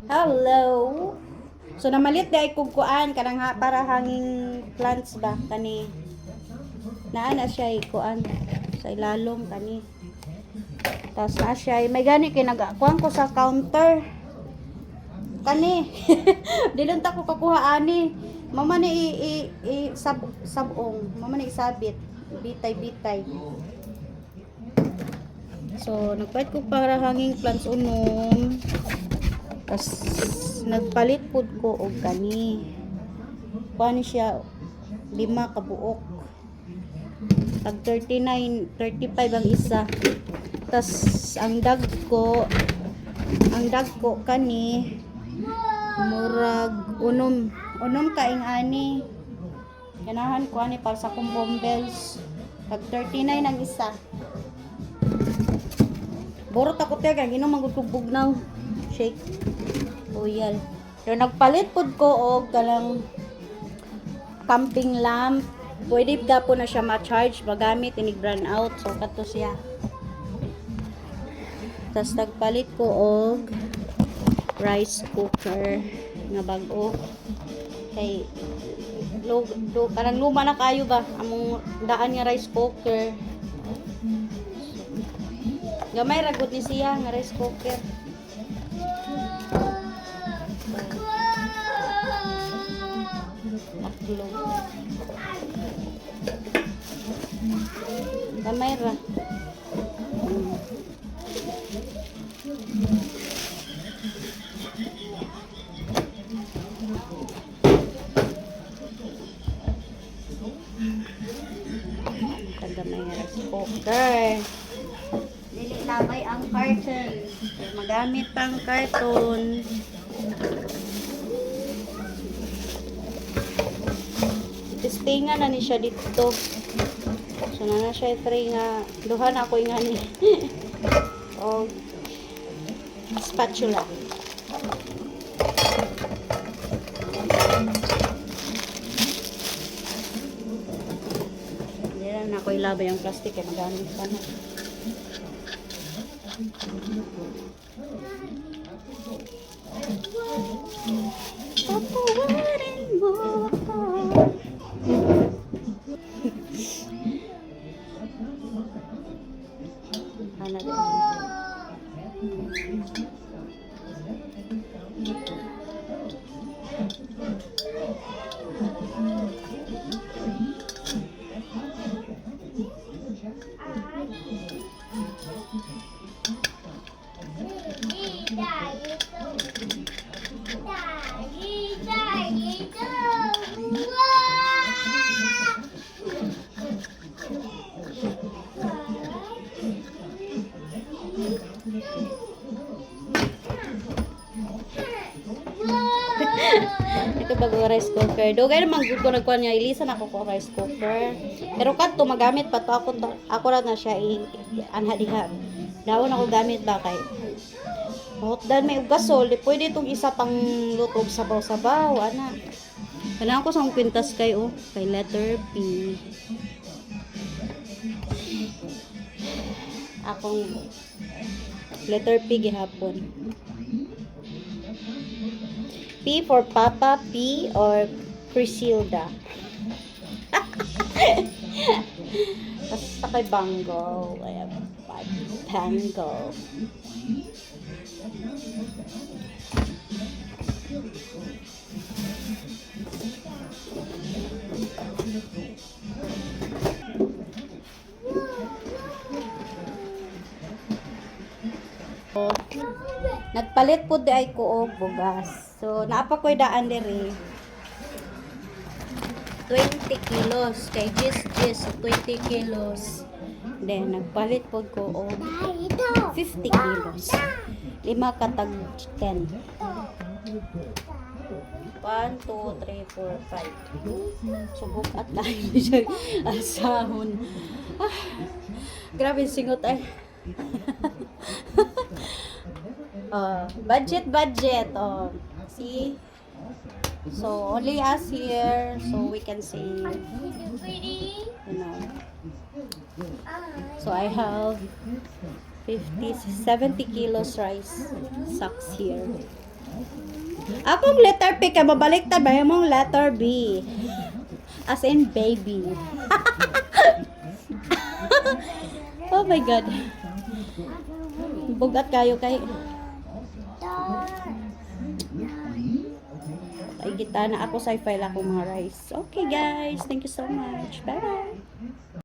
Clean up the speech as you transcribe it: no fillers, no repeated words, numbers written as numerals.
Hello. So namalit day kog kuan kanang para hanging plants ba kani. Naa na siya kuan sa ilalom kani. Tas na siya may gani kay nagakuan ko sa counter. Kani. Dilon ta ko kakuha ani. Mama ni sabong. Mama ni isabit. Bitay. So nagpalit ko para hanging plants unom. Tas nagpalit pud ko og kani. Paano siya 5 ka buok. Tag 39, 35 ang isa. Tas ang dag ko kani murag unom kaing ani. Ganahan ko ani para sa kong bombles. Tag 39 ang isa. Borot ako tega ginom ang bugnaw. Shake. Oyal. So nagpalit pud ko og kalang camping lamp. Pwede po na siya ma-charge magamit inig brand out. So kato siya. Tas nagpalit ko og rice cooker nga bag-o. Kay parang luma na kayo ba among daan nga rice cooker. Gamay ragot ni siya nga rice cooker. Naklog. Gamay ra. Gamay rice cooker. Dili labay ang carton. Magamit pang carton. Testingan na ni siya dito. So na siya try nga duha na ako nga ni. O spatula. Dira na ako ilabay ang plastic kay magamit pa na. Patawarin mo ako. Ana din. Ito bago rice cooker. Dugay naman gud ko nagkuan niya ilisan ako ko rice cooker. Pero kadto magamit pa to ako ra na siya anha diha. Dawon ako gamit ba kay hotdan may gasol, pwede itong isa pang luto sabaw-sabaw ana. Kailangan ko sa kwintas kay kay letter P. Akong letter P gihapon. P for Papa, P or Priscilla. Basta kay Bango. Ayan, Bango. Nagpalit po di ay ko og bugas. So, naapa ko'y daan diri. 20 kilos. Kay Gis, 20 kilos. Then, nagpalit po ko og 50 kilos. 5 katag 10. 1, 2, 3, 4, 5. Subok at lain siya asahon. Grabe singot ay. Budget. See? So, only us here, so we can see, you know. So, I have 50, 70 kilos rice sacks here. Akong letter P kay mabaliktad ba mong letter B. As in baby. Oh my god. Bugat kayo kay ay kita na ako sa file ako mga rice. Okay guys, thank you so much. Bye.